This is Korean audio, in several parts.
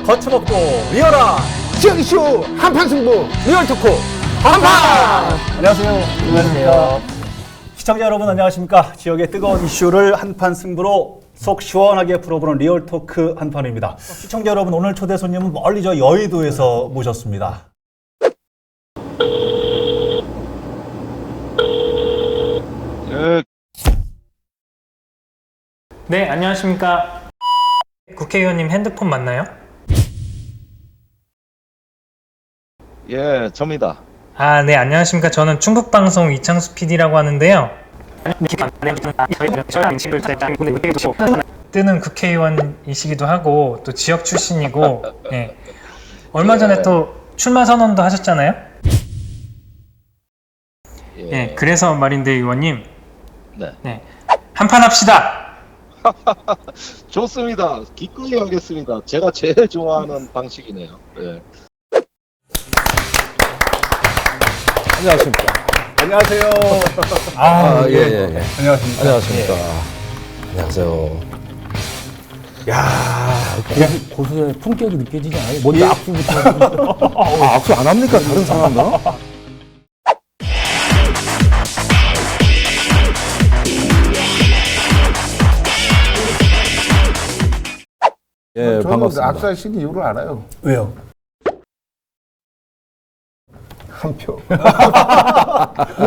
거쳐먹고 리얼한 지역이슈 한판 승부 리얼 토크 한판! 안녕하세요. 안녕하세요. 시청자 여러분 안녕하십니까. 지역의 뜨거운 이슈를 한판 승부로 속 시원하게 풀어보는 리얼 토크 한판입니다. 시청자 여러분 오늘 초대 손님은 멀리 저 여의도에서 모셨습니다. 네, 안녕하십니까. 국회의원님 핸드폰 맞나요? 예, 접니다. 아, 네, 안녕하십니까. 저는 충북방송 이창수 PD라고 하는데요. 뜨는 국회의원이시기도 하고 또 지역 출신이고 예. 얼마 전에 또 출마 선언도 하셨잖아요. 예, 그래서 말인데 의원님, 네. 한판 합시다. 좋습니다. 기꺼이 하겠습니다. 제가 제일 좋아하는 방식이네요. 예. 안녕하십니까. 안녕하세요. 예. 안녕하십니까. 안녕하십니까. 안녕하세요. 야, 고수의 품격이 느껴지지 않아요? 먼저 악수부터. 악수 안 합니까? 다른 사람들은? 예, 반갑습니다. 악수하신 이유를 알아요. 왜요? 한 표.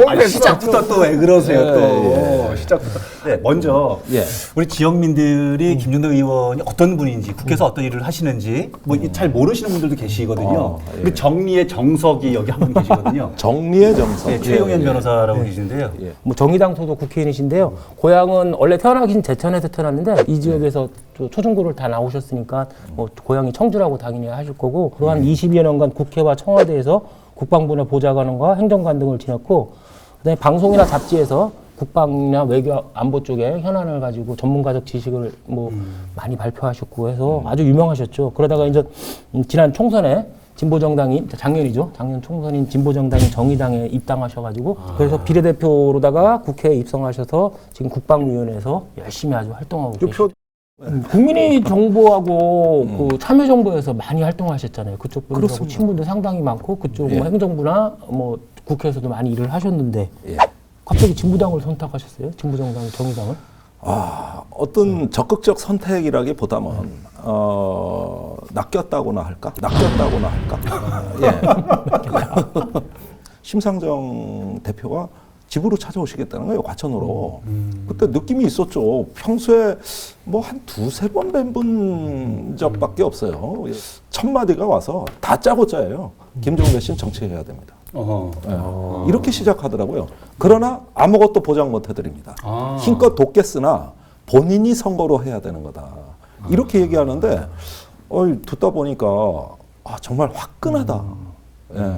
아니, 시작부터 또 왜 그러세요? 또 시작부터. 네, 먼저 예. 우리 지역민들이 김준호 의원이 어떤 분인지, 국회에서 어떤 일을 하시는지 뭐 잘 모르시는 분들도 계시거든요. 예. 그 정리의 정석이 여기 한 분 계시거든요. 정리의 정석. 네, 최용현 변호사라고 계신데요. 뭐 정의당 소속 국회의원이신데요. 고향은 원래 태어나긴 제천에서 태어났는데 이 지역에서 초중고를 다 나오셨으니까 뭐 고향이 청주라고 당연히 하실 거고 그동안 20여 년간 국회와 청와대에서 국방부나 보좌관과 행정관 등을 지냈고 그다음에 방송이나 잡지에서 국방이나 외교 안보 쪽에 현안을 가지고 전문가적 지식을 뭐 많이 발표하셨고 해서 아주 유명하셨죠. 그러다가 이제 지난 총선에 진보정당이 작년이죠. 작년 총선인 진보정당이 정의당에 입당하셔가지고 그래서 비례대표로다가 국회에 입성하셔서 지금 국방위원회에서 열심히 아주 활동하고 계시죠. 국민의 정보하고 그 참여정부에서 많이 활동하셨잖아요. 그쪽 분들하고 친분도 상당히 많고 그쪽 뭐 행정부나 뭐 국회에서도 많이 일을 하셨는데 갑자기 진보당을 선택하셨어요? 진보정당, 정의당을? 어떤 적극적 선택이라기보다는 낚였다고나 할까? 예. 심상정 대표가 집으로 찾아오시겠다는 거예요, 과천으로. 그때 느낌이 있었죠. 평소에 뭐 한 두세 번 뵌 적밖에 없어요. 첫 마디가 와서 다 짜고 짜요. 김종대 씨는 정치해야 됩니다. 예. 이렇게 시작하더라고요. 그러나 아무것도 보장 못 해드립니다. 힘껏 돕겠으나 본인이 선거로 해야 되는 거다. 이렇게 얘기하는데 듣다 보니까 정말 화끈하다. 예.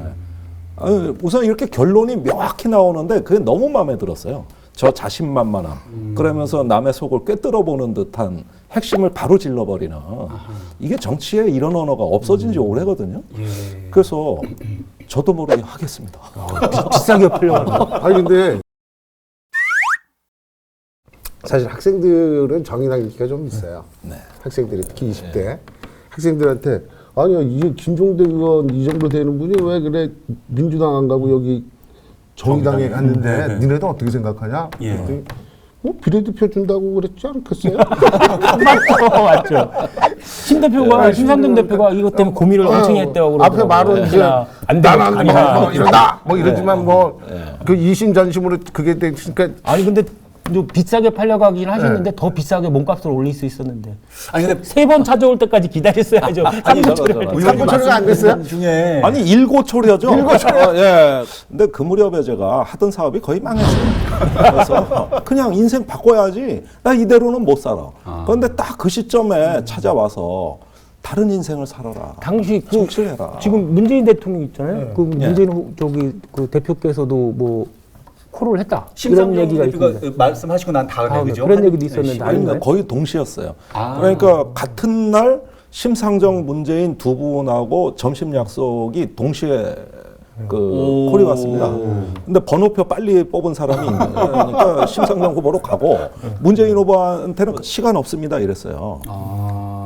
우선 이렇게 결론이 명확히 나오는데 그게 너무 마음에 들었어요. 저 자신만만함. 그러면서 남의 속을 꿰뚫어보는 듯한 핵심을 바로 질러버리는. 이게 정치에 이런 언어가 없어진 지 오래거든요. 그래서 저도 모르게 하겠습니다. 비싸게 팔려가지고. 아니 근데 사실 학생들은 정의당 인기가 좀 있어요. 학생들이 특히 20대 학생들한테 아니야 이제 김종대 의원 이 정도 되는 분이 왜 그래 민주당 안 가고 여기 정의당에 갔는데 니네도 어떻게 생각하냐? 그랬더니 비례대표 준다고 그랬지 않겠어요? 맞죠. 심 대표가, 심상정 대표가 이것 때문에 고민을 엄청 했다고 그러더라고요. 앞에 말은 이제 안 나는 되면 뭐 이런다 뭐 이러지만 뭐 그 이심전심으로 그게 되니까 아니 근데 좀 비싸게 팔려가긴 하셨는데 더 비싸게 몸값을 올릴 수 있었는데 아니 근데 세 번 찾아올 때까지 기다렸어야죠. 삼고초려가 안 됐어요? 중에 아니 일고초려죠. 예. 근데 그 무렵에 제가 하던 사업이 거의 망했어요. 그래서 그냥 인생 바꿔야지. 나 이대로는 못 살아. 그런데 딱 그 시점에 찾아와서 다른 인생을 살아라. 당시 그 정치를 해라. 지금 문재인 대통령 있잖아요. 그 문재인 그 대표께서도 뭐 코를 했다. 이런 심상정 얘기가 대표가 있습니다. 말씀하시고 난 다음에 그죠? 그런 얘기도 있었는데 아니, 아닌가요? 거의 동시였어요. 그러니까 같은 날 심상정, 문재인 두 분하고 점심 약속이 동시에 콜이 왔습니다. 근데 번호표 빨리 뽑은 사람이 있는 그러니까 심상정 후보로 가고 문재인 후보한테는 시간 없습니다 이랬어요.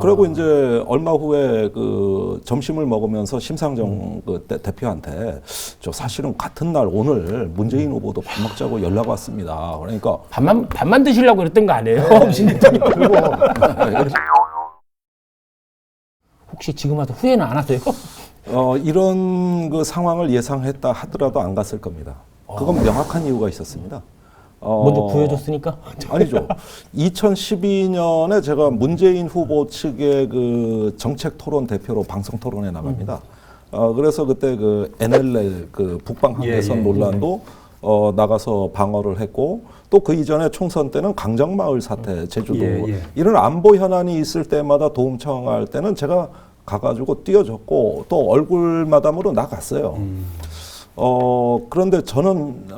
그리고 이제 얼마 후에 그 점심을 먹으면서 심상정 그 대표한테 저 사실은 같은 날 오늘 문재인 후보도 밥 먹자고 연락 왔습니다. 그러니까 밥만 드시려고 그랬던 거 아니에요? 신대통령. 그리고 혹시 지금 와서 후회는 안 하세요? 이런 그 상황을 예상했다 하더라도 안 갔을 겁니다. 그건 명확한 이유가 있었습니다. 먼저 구해줬으니까? 아니죠. 2012년에 제가 문재인 후보 측의 그 정책 토론 대표로 방송 토론에 나갑니다. 그래서 그때 그 NLL 그 북방 한계선 논란도 나가서 방어를 했고 또 그 이전에 총선 때는 강정마을 사태, 제주도 이런 안보 현안이 있을 때마다 도움 청할 때는 제가 가가지고 뛰어줬고 또 얼굴 마담으로 나갔어요. 그런데 저는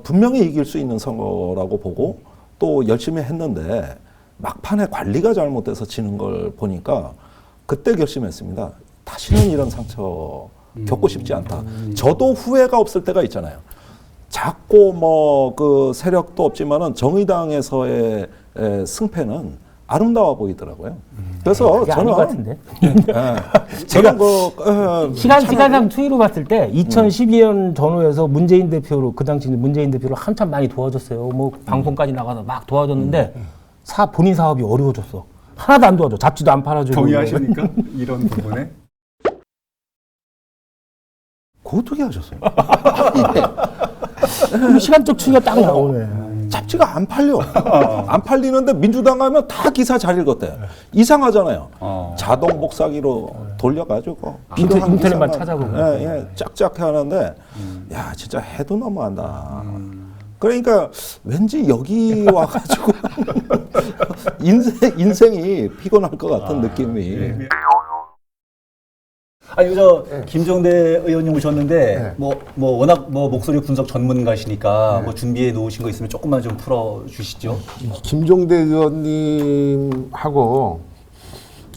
분명히 이길 수 있는 선거라고 보고 또 열심히 했는데 막판에 관리가 잘못돼서 지는 걸 보니까 그때 결심했습니다. 다시는 이런 상처 겪고 싶지 않다. 저도 후회가 없을 때가 있잖아요. 작고 뭐 그 세력도 없지만은 정의당에서의 승패는 아름다워 보이더라고요. 그래서 그게 아닌 것 같은데. 저는 그 시간상 추이로 봤을 때 2012년 전후에서 문재인 대표로 그 당시 문재인 대표를 한참 많이 도와줬어요. 뭐 방송까지 나가서 막 도와줬는데 본인 사업이 어려워졌어. 하나도 안 도와줘. 잡지도 안 팔아주고. 동의하십니까? 이런 부분에? 그거 어떻게 하셨어요? 시간적 추이가 딱 나오네. 잡지가 안 팔려. 안 팔리는데 민주당 가면 다 기사 잘 읽었대. 이상하잖아요. 자동 복사기로 돌려가지고 인터넷만 찾아보고. 짝짝 하는데 야 진짜 해도 너무한다. 그러니까 왠지 여기 와가지고 인생이 피곤할 것 같은 느낌이. 아니 김종대 의원님 오셨는데 뭐 워낙 뭐 목소리 분석 전문가시니까 뭐 준비해 놓으신 거 있으면 조금만 좀 풀어 주시죠. 김종대 의원님하고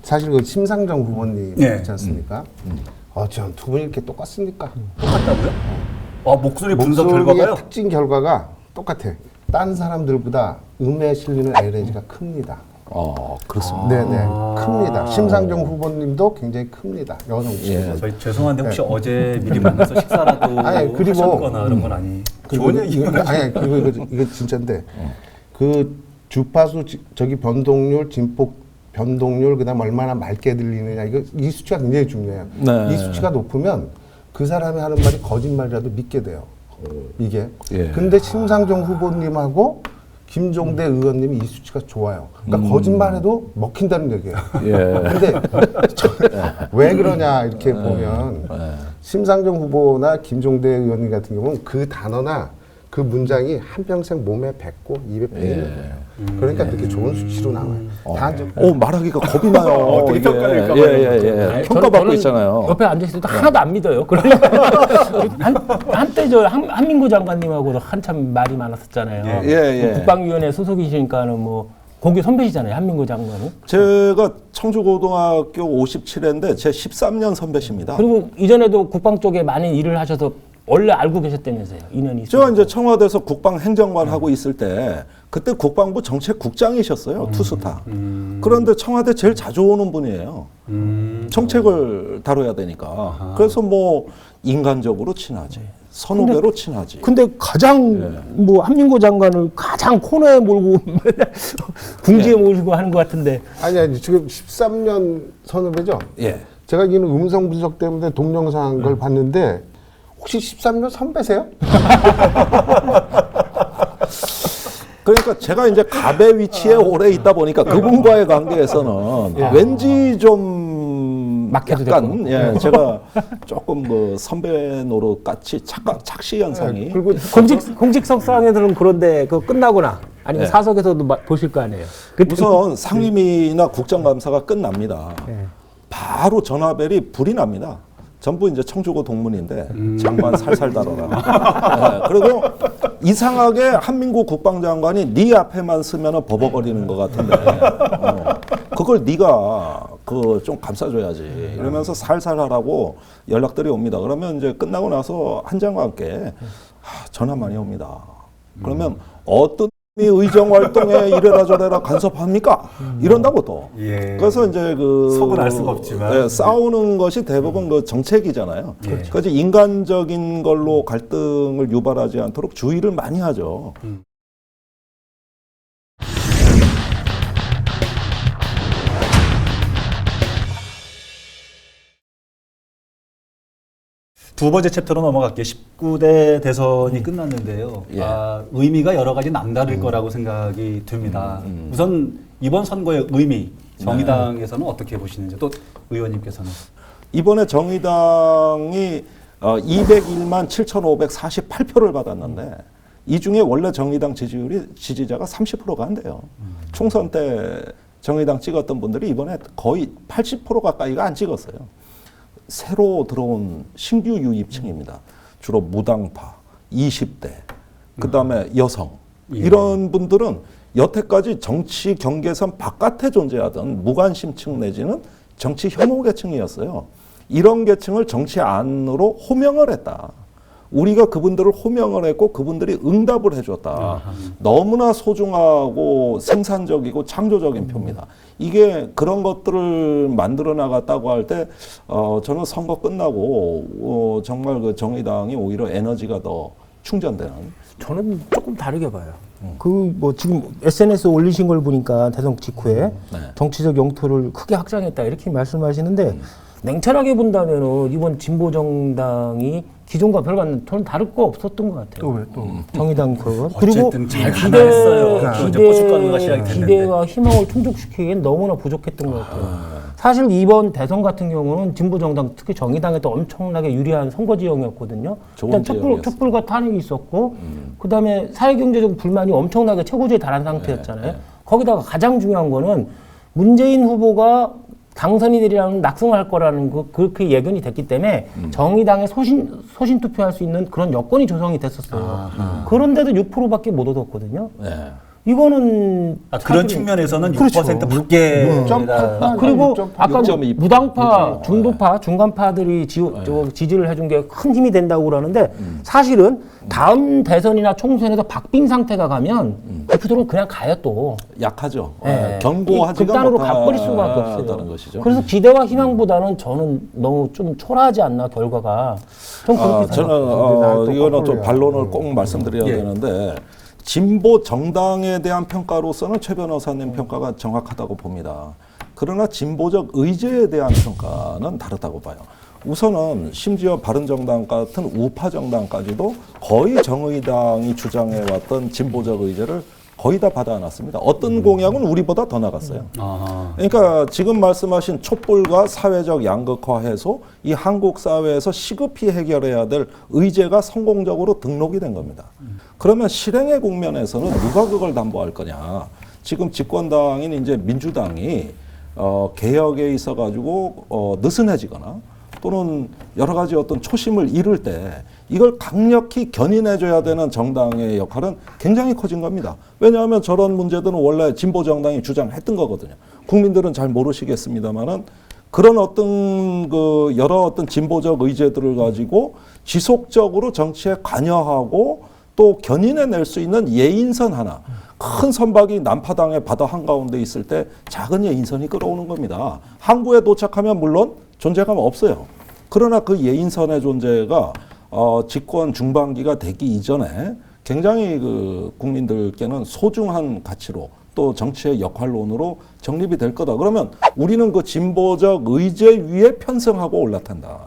사실 그 심상정 후보님 있지 않습니까? 전 두 분이 이렇게 똑같습니까? 똑같다고요? 목소리 분석 목소리의 결과가요? 특징 결과가 똑같아. 다른 사람들보다 음에 실리는 에이레이지가 큽니다. 그렇습니다. 네네, 큽니다. 심상정 후보님도 굉장히 큽니다. 여성 친구. 저희 죄송한데 혹시 어제 미리 만나서 식사라도 아니, 그리고 하셨거나 그런 건 아니. 좋은 얘기. 이거 진짜인데 그 주파수 저기 변동률, 진폭 변동률 그다음 얼마나 맑게 들리느냐 이 수치가 굉장히 중요해요. 네. 이 수치가 높으면 그 사람이 하는 말이 거짓말이라도 믿게 돼요. 이게. 근데 심상정 후보님하고 김종대 의원님이 이 수치가 좋아요. 그러니까 거짓말해도 먹힌다는 얘기예요. 근데 왜 그러냐 이렇게 보면 심상정 후보나 김종대 의원님 같은 경우는 그 단어나 그 문장이 한평생 몸에 뱉고 입에 배이는 거예요. 그러니까 그렇게 좋은 수치로 나와요. 말하기가 겁이 나요. 되게 평가될까 평가받고 있잖아요. 옆에 앉아있을 때 하나도 안 믿어요. 한때 한민구 장관님하고도 한참 말이 많았었잖아요. 국방위원회 소속이시니까는 뭐 고교 선배시잖아요. 한민구 장관은. 제가 청주고등학교 57회인데 제 13년 선배십니다. 그리고 이전에도 국방 쪽에 많은 일을 하셔서 원래 알고 계셨다면서요. 인연이 있어요. 제가 이제 청와대에서 국방행정관 하고 있을 때 그때 국방부 정책국장이셨어요. 투스타. 그런데 청와대 제일 자주 오는 분이에요. 정책을 다뤄야 되니까. 그래서 뭐 인간적으로 친하지. 선후배로 친하지. 근데 가장 뭐 한민구 장관을 가장 코너에 몰고 궁지에 몰고 하는 것 같은데. 아니 지금 13년 선후배죠? 제가 이는 음성 분석 때문에 동영상 걸 봤는데 혹시 13년 선배세요? 그러니까 제가 이제 갑의 위치에 오래 있다 보니까 그분과의 관계에서는 왠지 좀 약간 제가 조금 그 선배 노릇 같이 착시 현상이. 그리고 공직석상에서는 그런데 그 끝나거나 아니면 사석에서도 보실 거 아니에요. 우선 상임위나 국정감사가 끝납니다. 바로 전화벨이 불이 납니다. 전부 이제 청주고 동문인데 장관 살살 다뤄라. 그리고 이상하게 한민구 국방장관이 네 앞에만 쓰면은 버벅거리는 것 같은데 그걸 네가 그 좀 감싸줘야지 이러면서 살살 하라고 연락들이 옵니다. 그러면 이제 끝나고 나서 한 장관께 전화 많이 옵니다. 그러면 어떤 이 의정 활동에 이래라 저래라 간섭합니까? 이런다고 또. 예. 그래서 이제 그 속은 알 수가 없지만. 예, 싸우는 것이 대부분 그 정책이잖아요. 그래서 인간적인 걸로 갈등을 유발하지 않도록 주의를 많이 하죠. 두 번째 챕터로 넘어갈게요. 19대 대선이 끝났는데요. 예. 의미가 여러 가지 남다를 거라고 생각이 듭니다. 우선 이번 선거의 의미, 정의당에서는 어떻게 보시는지, 또 의원님께서는. 이번에 정의당이 201만 7,548표를 받았는데 이 중에 원래 정의당 지지자가 30%가 안 돼요. 총선 때 정의당 찍었던 분들이 이번에 거의 80% 가까이가 안 찍었어요. 새로 들어온 신규 유입층입니다. 주로 무당파, 20대, 그다음에 여성. 예. 이런 분들은 여태까지 정치 경계선 바깥에 존재하던 무관심층 내지는 정치 혐오 계층이었어요. 이런 계층을 정치 안으로 호명을 했다. 우리가 그분들을 호명을 했고 그분들이 응답을 해줬다. 너무나 소중하고 생산적이고 창조적인 표입니다. 이게 그런 것들을 만들어 나갔다고 할 때 저는 선거 끝나고 정말 그 정의당이 오히려 에너지가 더 충전되는. 저는 조금 다르게 봐요. 그 뭐 지금 SNS 올리신 걸 보니까 대선 직후에 정치적 영토를 크게 확장했다 이렇게 말씀하시는데 냉철하게 본다면은 이번 진보 정당이 기존과 별반 저는 다를 거 없었던 것 같아요. 또 정의당 그거 어쨌든 잘 가난했어요. 이제 포식관계가 시작이 됐는데. 기대와 희망을 충족시키기엔 너무나 부족했던 것 같아요. 사실 이번 대선 같은 경우는 진보 정당 특히 정의당에도 엄청나게 유리한 선거 지형이었거든요. 좋은 일단 지형이었어요. 촛불과 탄핵이 있었고 그다음에 사회경제적 불만이 엄청나게 최고조에 달한 상태였잖아요. 거기다가 가장 중요한 거는 문재인 후보가 당선이 되리라는 낙승할 거라는 거 그렇게 예견이 됐기 때문에 정의당에 소신 투표할 수 있는 그런 여건이 조성이 됐었어요. 그런데도 6%밖에 못 얻었거든요. 네. 이거는 그런 사실은- 측면에서는 그렇죠. 6% 밖에. 그리고 아까 6.2%. 무당파, 중도파, 중간파들이 지지를 해준 게 큰 힘이 된다고 그러는데 사실은 다음 대선이나 총선에서 박빙 상태가 가면 그 표들은 그냥 가요 또. 약하죠. 예. 견고하지가 극단으로 가버릴 수밖에 못하다는 없어요. 것이죠. 그래서 기대와 희망보다는 저는 너무 좀 초라하지 않나 결과가. 전 그렇게 저는 생각합니다. 이거는 좀 반론을 꼭 말씀드려야 예. 되는데 진보 정당에 대한 평가로서는 최 변호사님 평가가 정확하다고 봅니다. 그러나 진보적 의제에 대한 평가는 다르다고 봐요. 우선은 심지어 바른정당 같은 우파 정당까지도 거의 정의당이 주장해왔던 진보적 의제를 거의 다 받아놨습니다. 어떤 공약은 우리보다 더 나갔어요. 그러니까 지금 말씀하신 촛불과 사회적 양극화 해소, 이 한국 사회에서 시급히 해결해야 될 의제가 성공적으로 등록이 된 겁니다. 그러면 실행의 국면에서는 누가 그걸 담보할 거냐? 지금 집권당인 이제 민주당이 개혁에 있어 가지고 느슨해지거나 또는 여러 가지 어떤 초심을 잃을 때 이걸 강력히 견인해줘야 되는 정당의 역할은 굉장히 커진 겁니다. 왜냐하면 저런 문제들은 원래 진보 정당이 주장했던 거거든요. 국민들은 잘 모르시겠습니다만은 그런 어떤 그 여러 어떤 진보적 의제들을 가지고 지속적으로 정치에 관여하고 또 견인해낼 수 있는 예인선 하나. 큰 선박이 난파당의 바다 한가운데 있을 때 작은 예인선이 끌어오는 겁니다. 항구에 도착하면 물론 존재감 없어요. 그러나 그 예인선의 존재가 집권 중반기가 되기 이전에 굉장히 그 국민들께는 소중한 가치로 또 정치의 역할론으로 정립이 될 거다. 그러면 우리는 그 진보적 의제 위에 편승하고 올라탄다.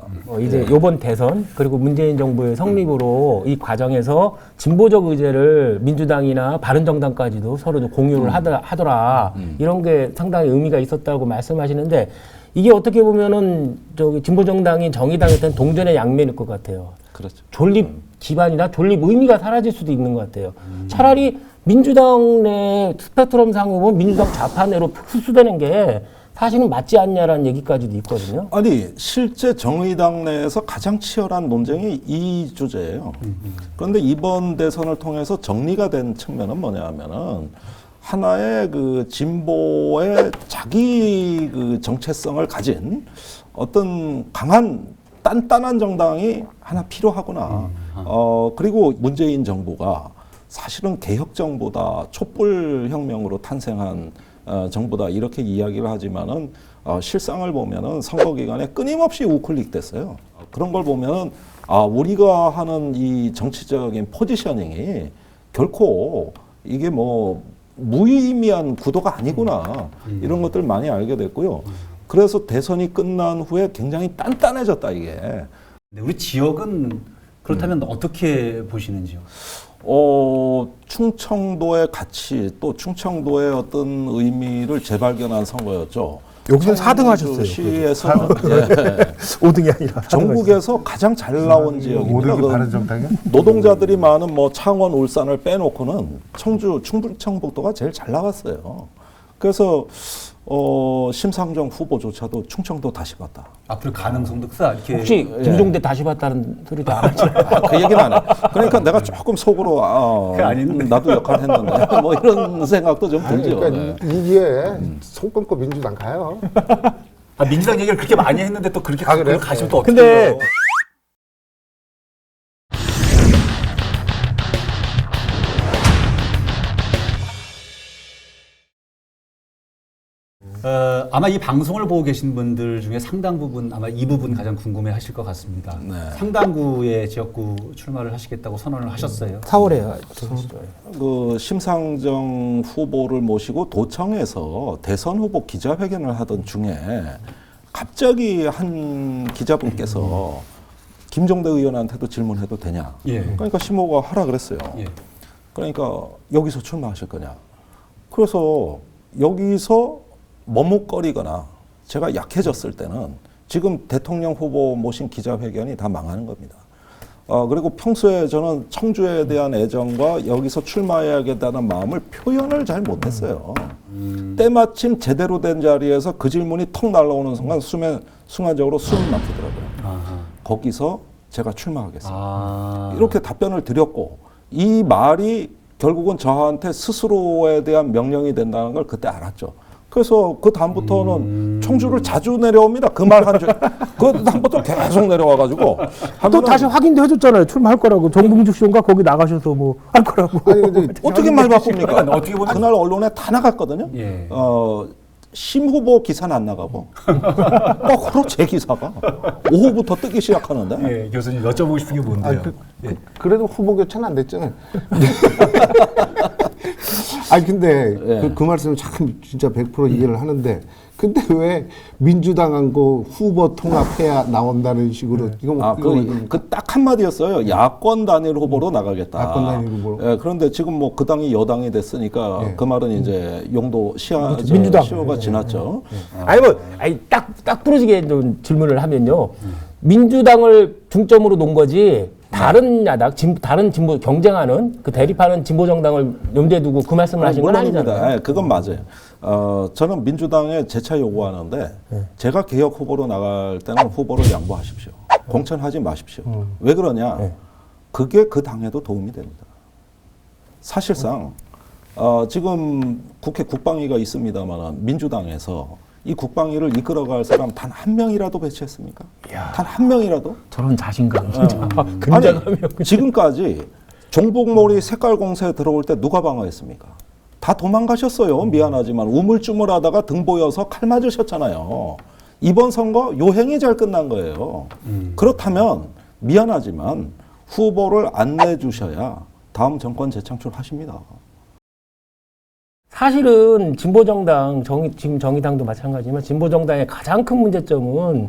이제 이번 대선 그리고 문재인 정부의 성립으로 이 과정에서 진보적 의제를 민주당이나 바른정당까지도 서로 좀 공유를 하더라. 이런 게 상당히 의미가 있었다고 말씀하시는데 이게 어떻게 보면은 저기 진보정당인 정의당한테는 동전의 양면일 것 같아요. 그렇죠. 존립 기반이나 존립 의미가 사라질 수도 있는 것 같아요. 차라리 민주당 내 스펙트럼 상으로 보면 민주당 좌파 내로 흡수되는 게 사실은 맞지 않냐라는 얘기까지도 있거든요. 아니 실제 정의당 내에서 가장 치열한 논쟁이 이 주제예요. 그런데 이번 대선을 통해서 정리가 된 측면은 뭐냐 하면은 하나의 그 진보의 자기 그 정체성을 가진 어떤 강한 단단한 정당이 하나 필요하구나. 그리고 문재인 정부가 사실은 개혁정보다 촛불혁명으로 탄생한 정부다 이렇게 이야기를 하지만은 실상을 보면은 선거 기간에 끊임없이 우클릭됐어요. 그런 걸 보면은 우리가 하는 이 정치적인 포지셔닝이 결코 이게 뭐 무의미한 구도가 아니구나 이런 것들 많이 알게 됐고요. 그래서 대선이 끝난 후에 굉장히 단단해졌다 이게. 네, 우리 지역은 그렇다면 어떻게 보시는지요? 충청도의 가치 또 충청도의 어떤 의미를 재발견한 선거였죠. 여기서 4등 하셨어요. 시에서 5등이 아니라 전국에서 가장 잘 나온 지역입니다. 모든 게 바른정당이야? 노동자들이 많은 뭐 창원, 울산을 빼놓고는 청주, 충북청북도가 제일 잘 나갔어요. 그래서 심상정 후보조차도 충청도 다시 봤다. 앞으로 가능성도 크다 이렇게. 혹시 김종대 다시 봤다는 소리도 안 하죠? 그 얘기는 안 해. 그러니까 내가 조금 속으로 그게 아닌데. 나도 역할 했는데 뭐 이런 생각도 좀 들죠. 그러니까 이게 손 끊고 민주당 가요. 민주당 얘기를 그렇게 많이 했는데 또 그렇게 그래요? 가시면 또 어떻게 근데 해요? 아마 이 방송을 보고 계신 분들 중에 상당 부분 아마 이 부분 가장 궁금해 하실 것 같습니다. 네. 상당구의 지역구 출마를 하시겠다고 선언을 하셨어요. 4월에 그 심상정 후보를 모시고 도청에서 대선 후보 기자회견을 하던 중에 갑자기 한 기자분께서 김종대 의원한테도 질문해도 되냐? 예. 그러니까 심호가 하라 그랬어요. 예. 그러니까 여기서 출마하실 거냐? 그래서 여기서 머뭇거리거나 제가 약해졌을 때는 지금 대통령 후보 모신 기자회견이 다 망하는 겁니다. 그리고 평소에 저는 청주에 대한 애정과 여기서 출마해야겠다는 마음을 표현을 잘 못했어요. 때마침 제대로 된 자리에서 그 질문이 턱 날라오는 순간 순간적으로 숨이 막히더라고요. 아하. 거기서 제가 출마하겠습니다. 아. 이렇게 답변을 드렸고 이 말이 결국은 저한테 스스로에 대한 명령이 된다는 걸 그때 알았죠. 그래서 그 다음부터는 청주를 자주 내려옵니다. 그 말 한 줄. 그 다음부터 계속 내려와가지고. 또 다시 확인도 해줬잖아요. 출마할 거라고. 정봉주 씨인가 거기 나가셔서 뭐 할 거라고. 아니 근데 어떻게 말 바꿉니까? 어떻게 보면- 그날 언론에 다 나갔거든요. 예. 심 후보 기사는 안 나가고. 거꾸로 제 기사가 오후부터 뜨기 시작하는데. 예, 교수님 여쭤보고 싶은 게 뭔데요? 그래도 후보 교체는 안 됐잖아요. 아니 근데 예. 그 말씀 참 진짜 100% 이해를 하는데 근데 왜 민주당하고 후보 통합해야 나온다는 식으로 이거 뭐 그 딱 한마디였어요. 야권 단일 후보로 나가겠다. 야권 단일 후보로. 예, 그런데 지금 뭐 그 당이 여당이 됐으니까 예. 그 말은 이제 용도 민주당. 시효가 지났죠. 딱 부러지게 좀 질문을 하면요. 민주당을 중점으로 놓은 거지. 다른 야당, 다른 진보 경쟁하는 그 대립하는 진보 정당을 염두에 두고 그 말씀을 하신 건 아니잖아요. 물론입니다. 예, 그건 맞아요. 저는 민주당에 재차 요구하는데 제가 개혁 후보로 나갈 때는 후보를 양보하십시오. 공천하지 마십시오. 왜 그러냐? 그게 그 당에도 도움이 됩니다. 사실상 지금 국회 국방위가 있습니다만 민주당에서 이 국방위를 이끌어갈 사람 단 한 명이라도 배치했습니까? 단 한 명이라도? 저런 자신감 진짜. 아니, 근장하며. 지금까지 종북몰이 색깔 공세에 들어올 때 누가 방어했습니까? 다 도망가셨어요. 미안하지만 우물쭈물하다가 등 보여서 칼 맞으셨잖아요. 이번 선거 요행이 잘 끝난 거예요. 그렇다면 미안하지만 후보를 안 내주셔야 다음 정권 재창출하십니다. 사실은 진보정당, 지금 정의당도 마찬가지지만 진보정당의 가장 큰 문제점은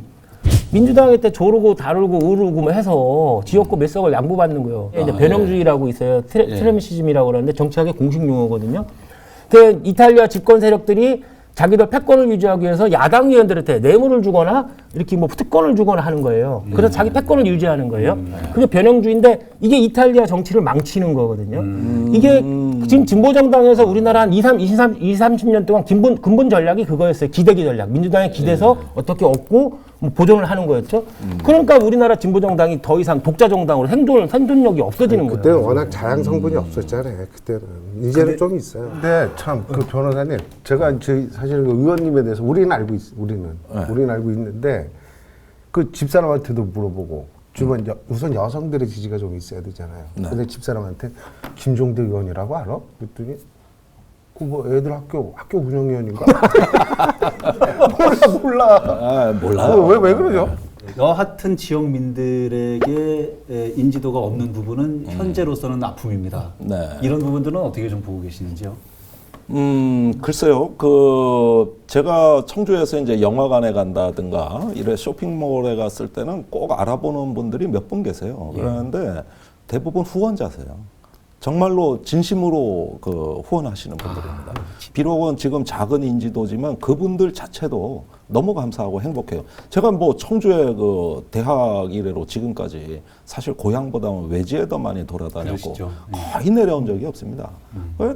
민주당일 때 조르고 다르고 우르고 뭐 해서 지역구 몇 석을 양보받는 거예요. 이제 변형주의라고 있어요. 트레미시즘이라고 그러는데 정치학의 공식 용어거든요. 그 이탈리아 집권 세력들이 자기들 패권을 유지하기 위해서 야당 의원들한테 뇌물을 주거나 이렇게 뭐 특권을 주거나 하는 거예요. 그래서 자기 패권을 유지하는 거예요. 그게 변형주의인데 이게 이탈리아 정치를 망치는 거거든요. 이게 지금 진보정당에서 우리나라 한 30년 동안 근본 전략이 그거였어요. 기대기 전략. 민주당에 기대서 어떻게 얻고 뭐 보존을 하는 거였죠. 그러니까 우리나라 진보정당이 더 이상 독자정당으로 생존력이 없어지는 거예요. 그때는 워낙 자양 성분이 없었잖아요. 그때는 이제는 좀 있어요. 근데 참 그 변호사님, 제가 사실은 그 의원님에 대해서 우리는 알고 있는데 그 집사람한테도 물어보고 주면 우선 여성들의 지지가 좀 있어야 되잖아요. 네. 근데 집사람한테 김종대 의원이라고 알아? 그랬더니 그 뭐 애들 학교 운영위원인가? 몰라. 아, 몰라요. 왜 그러죠? 여하튼 지역민들에게 인지도가 없는 부분은 현재로서는 아픔입니다. 네. 이런 부분들은 어떻게 좀 보고 계시는지요? 글쎄요. 제가 청주에서 이제 영화관에 간다든가 이래 쇼핑몰에 갔을 때는 꼭 알아보는 분들이 몇 분 계세요. 그러는데 대부분 후원자세요. 정말로 진심으로 후원하시는 분들입니다. 비록은 지금 작은 인지도지만 그분들 자체도 너무 감사하고 행복해요. 제가 뭐 청주의 대학 이래로 지금까지 사실 고향보다는 외지에 더 많이 돌아다녔고 그러시죠. 거의 내려온 적이 없습니다.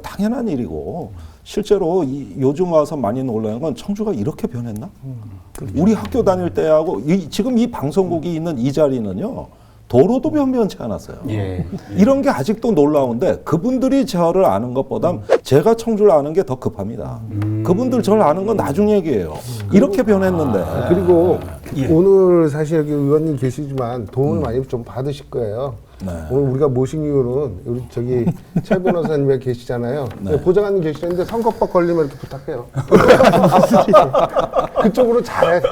당연한 일이고 실제로 요즘 와서 많이 놀라는 건 청주가 이렇게 변했나? 우리 학교 다닐 때하고 지금 이 방송국이 있는 이 자리는요. 도로도 변변치 않았어요. 예. 이런 게 아직도 놀라운데 그분들이 저를 아는 것보다 제가 청주를 아는 게 더 급합니다. 그분들 저를 아는 건 나중 얘기예요. 이렇게 변했는데. 그리고 예. 오늘 사실 여기 의원님 계시지만 도움을 많이 좀 받으실 거예요. 네. 오늘 우리가 모신 이유는 우리 저기 최 변호사님이 계시잖아요. 네. 보좌관님 계시는데 선거법 걸리면 이렇게 부탁해요. 그쪽으로 잘해.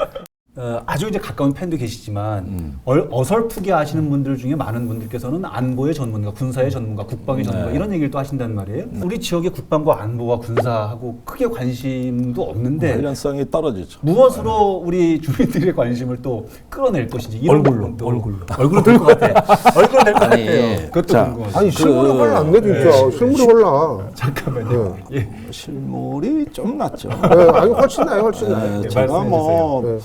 아주 이제 가까운 팬도 계시지만 어설프게 아시는 분들 중에 많은 분들께서는 안보의 전문가, 군사의 전문가, 국방의 전문가 이런 얘기를 또 하신단 말이에요. 우리 지역의 국방과 안보와 군사하고 크게 관심도 없는데 관련성이 떨어지죠. 무엇으로 우리 주민들의 관심을 또 끌어낼 것인지 이런 얼굴로, 부분도 얼굴로 될 것 같아. 얼굴로 될 것 같아요. 그것도 자, 궁금하죠. 아니 실물이 헐나네 진짜. 실물이 헐나. 잠깐만요. 예. 실물이 좀 낫죠. 네, 아니 훨씬 나요, 훨씬 나요. 네, 제가 말씀해 뭐 네.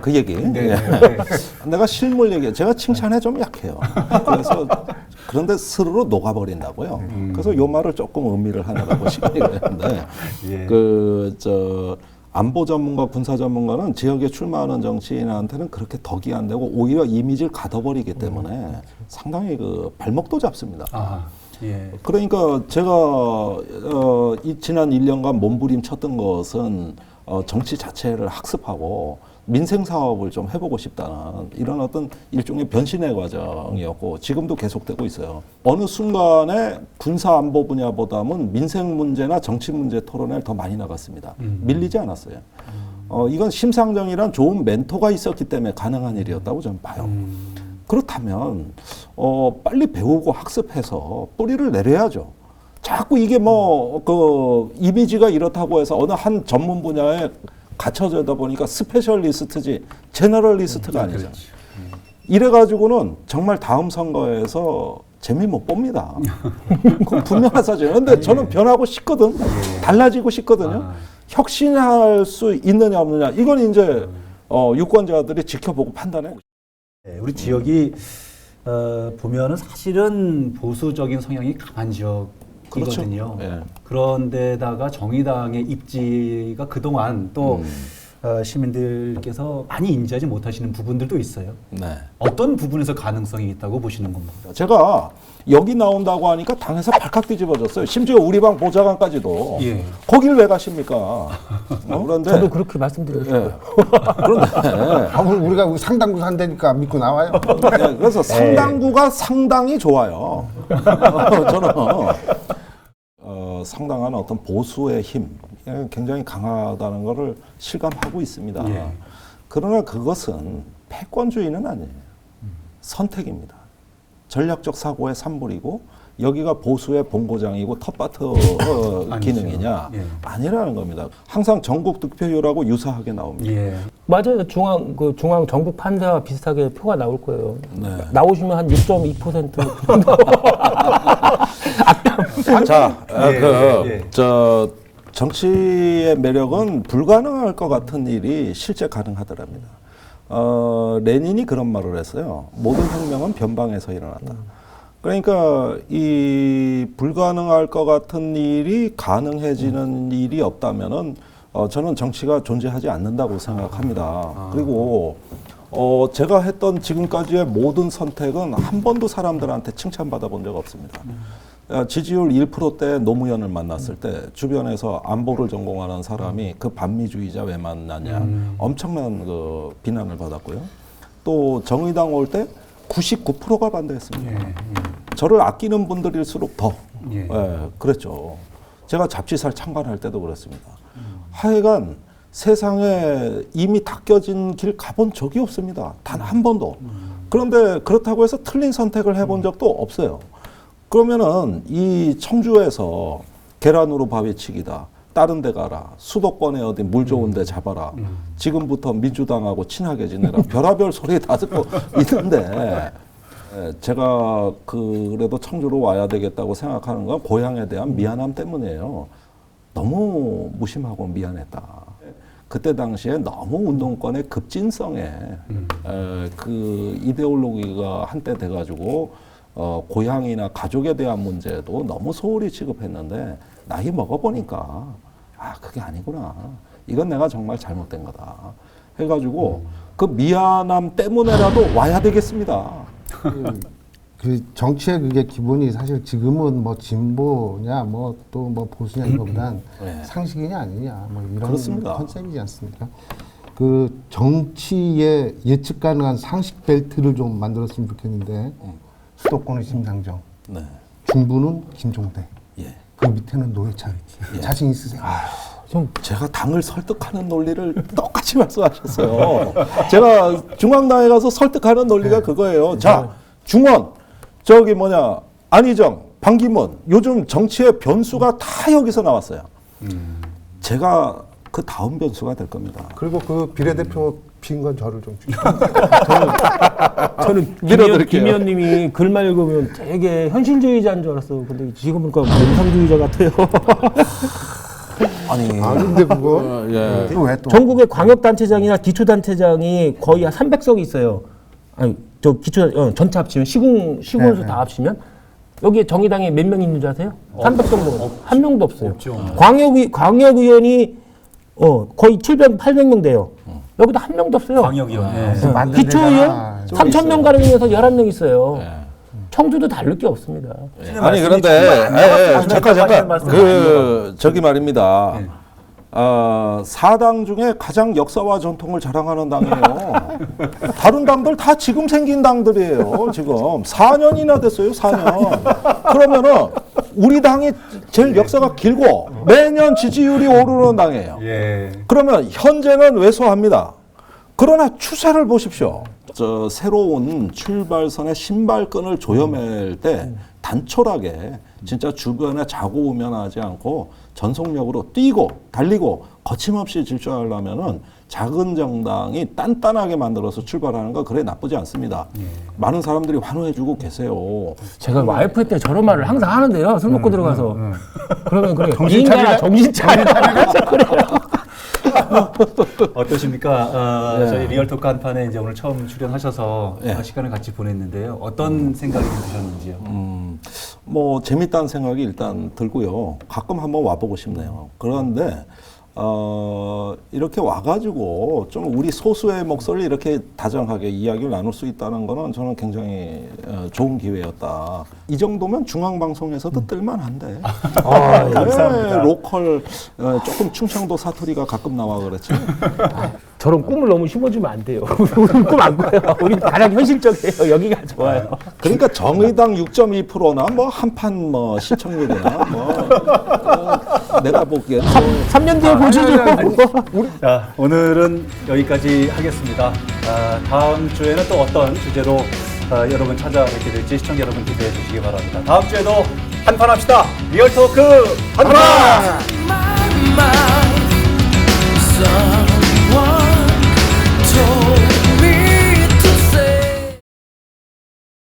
그 얘기. 네, 예. 네. 내가 실물 얘기, 제가 칭찬에 좀 약해요. 그래서 그런데 스르르 녹아버린다고요. 그래서 요 말을 조금 의미를 하느라고 시간이 걸렸는데, 예. 안보 전문가, 군사 전문가는 지역에 출마하는 정치인한테는 그렇게 덕이 안 되고 오히려 이미지를 가둬버리기 때문에 상당히 발목도 잡습니다. 아, 예. 그러니까 제가 이 지난 1년간 몸부림쳤던 것은 정치 자체를 학습하고 민생 사업을 좀 해보고 싶다는 이런 어떤 일종의 변신의 과정이었고 지금도 계속되고 있어요. 어느 순간에 군사 안보 분야보다는 민생 문제나 정치 문제 토론에 더 많이 나갔습니다. 밀리지 않았어요. 이건 심상정이란 좋은 멘토가 있었기 때문에 가능한 일이었다고 저는 봐요. 그렇다면 빨리 배우고 학습해서 뿌리를 내려야죠. 자꾸 이게 이미지가 이렇다고 해서 어느 한 전문 분야에 갇혀져다 보니까 스페셜리스트지 제너럴리스트가 아니죠. 이래가지고는 정말 다음 선거에서 재미 못 봅니다. 그건 분명한 사실이에요. 근데 저는 변하고 싶거든. 달라지고 싶거든요. 혁신할 수 있느냐 없느냐. 이건 이제 유권자들이 지켜보고 판단해. 네, 우리 지역이 보면은 사실은 보수적인 성향이 강한 지역이거든요. 그렇죠. 예. 그런데다가 정의당의 입지가 그동안 또 시민들께서 많이 인지하지 못하시는 부분들도 있어요. 네. 어떤 부분에서 가능성이 있다고 보시는 겁니까? 제가 여기 나온다고 하니까 당에서 발칵 뒤집어졌어요. 심지어 우리 방 보좌관까지도. 예. 거길 왜 가십니까? 그런데 저도 그렇게 말씀드리고 싶어요. 그런데 우리가 상당구 산다니까 안 믿고 나와요. 네, 그래서 상당구가 상당히 좋아요. 저는 상당한 어떤 보수의 힘 굉장히 강하다는 것을 실감하고 있습니다. 예. 그러나 그것은 패권주의는 아니에요. 선택입니다. 전략적 사고의 산물이고 여기가 보수의 본고장이고 텃밭 기능이냐 예. 아니라는 겁니다. 항상 전국 득표율하고 유사하게 나옵니다. 예. 맞아요. 중앙 전국 판사와 비슷하게 표가 나올 거예요. 네. 나오시면 한 6.2% 자, 예. 정치의 매력은 불가능할 것 같은 일이 실제 가능하더랍니다. 레닌이 그런 말을 했어요. 모든 혁명은 변방에서 일어난다. 그러니까 이 불가능할 것 같은 일이 가능해지는 일이 없다면은 저는 정치가 존재하지 않는다고 생각합니다. 그리고 제가 했던 지금까지의 모든 선택은 한 번도 사람들한테 칭찬받아 본 적 없습니다. 지지율 1%대 노무현을 만났을 때 주변에서 안보를 전공하는 사람이 그 반미주의자 왜 만났냐 엄청난 비난을 받았고요. 또 정의당 올 때 99%가 반대했습니다. 예. 저를 아끼는 분들일수록 더 예. 그랬죠. 제가 잡지사를 창간할 때도 그랬습니다. 하여간 세상에 이미 닦여진 길 가본 적이 없습니다. 단 한 번도. 그런데 그렇다고 해서 틀린 선택을 해본 적도 없어요. 그러면은 이 청주에서 계란으로 바위치기다. 다른 데 가라. 수도권에 어디 물 좋은 데 잡아라. 지금부터 민주당하고 친하게 지내라. 별의별 소리 다 듣고 있는데 제가 그래도 청주로 와야 되겠다고 생각하는 건 고향에 대한 미안함 때문이에요. 너무 무심하고 미안했다. 그때 당시에 너무 운동권의 급진성에 그 이데올로기가 한때 돼가지고 고향이나 가족에 대한 문제도 너무 소홀히 취급했는데 나이 먹어보니까 그게 아니구나. 이건 내가 정말 잘못된 거다. 해가지고 그 미안함 때문에라도 와야 되겠습니다. 그 정치의 그게 기본이 사실 지금은 뭐 진보냐 뭐 또 뭐 보수냐 이거보단 상식이냐 아니냐 뭐 이런 그렇습니다. 컨셉이지 않습니까? 그 정치의 예측 가능한 상식 벨트를 좀 만들었으면 좋겠는데 수도권은 심상정, 네. 중부는 김종대, 예. 그 밑에는 노회찬. 자신 있으세요? 제가 당을 설득하는 논리를 똑같이 말씀하셨어요. 제가 중앙당에 가서 설득하는 논리가 그거예요. 자, 중원, 안희정, 반기문, 요즘 정치의 변수가 다 여기서 나왔어요. 제가 그 다음 변수가 될 겁니다. 그리고 그 비례대표 빈 건 저를 좀 주시죠. 저는 밀어드릴게요. 김 의원님이 글만 읽으면 되게 현실주의자인 줄 알았어. 근데 지금 보니까 몽상주의자 같아요. 아니, 근데 그거 왜 또? 전국의 광역단체장이나 기초단체장이 거의 한 300석이 있어요. 아니, 저 전체 합치면 시군수 다 합치면 여기에 정의당에 몇 명 있는 줄 아세요? 300석 정도. 한 명도 없어요. 없죠. 광역의원이 거의 700, 800명 돼요. 여기도 한 명도 없어요. 광역위원. 예. 기초의원 3,000명 가량에서 11명 있어요. 청주도 다를 게 없습니다. 아니 그런데 잠깐 저기 말입니다. 사당 중에 가장 역사와 전통을 자랑하는 당이에요. 다른 당들 다 지금 생긴 당들이에요. 지금 4년이나 됐어요. 4년. 그러면은 우리 당이 제일 역사가 길고 매년 지지율이 오르는 당이에요. 예. 그러면 현재는 왜소합니다. 그러나 추세를 보십시오. 저 새로운 출발선의 신발끈을 조여맬 때 단촐하게 진짜 주변에 좌고우면하지 않고 전속력으로 뛰고 달리고 거침없이 질주하려면은 작은 정당이 단단하게 만들어서 출발하는 거 그래 나쁘지 않습니다. 많은 사람들이 환호해주고 계세요. 제가 와이프 때 저런 말을 항상 하는데요. 술 먹고 들어가서. 그러면 그래요. 정신 차려. 그래요. 어떠십니까? 저희 리얼토크 한판에 이제 오늘 처음 출연하셔서 시간을 같이 보냈는데요. 어떤 생각이 드셨는지요? 뭐 재밌다는 생각이 일단 들고요. 가끔 한번 와보고 싶네요. 그런데 이렇게 와가지고 좀 우리 소수의 목소리를 이렇게 다정하게 이야기를 나눌 수 있다는 거는 저는 굉장히 좋은 기회였다. 이 정도면 중앙방송에서도 뜰만한데. 감사합니다. 로컬 조금 충청도 사투리가 가끔 나와 그렇지. 저런 꿈을 너무 심어주면 안 돼요. 우리 꿈 안 꿔요. 우리 가장 현실적이에요. 여기가 좋아요. 그러니까 정의당 6.2%나 뭐 한판 뭐 시청률이나 내가 보기엔 3년 뒤에 보시죠. 자, 오늘은 여기까지 하겠습니다. 다음 주에는 또 어떤 주제로 여러분 찾아뵙게 될지 시청자 여러분 기대해 주시기 바랍니다. 다음 주에도 한판 합시다. 리얼토크 한판!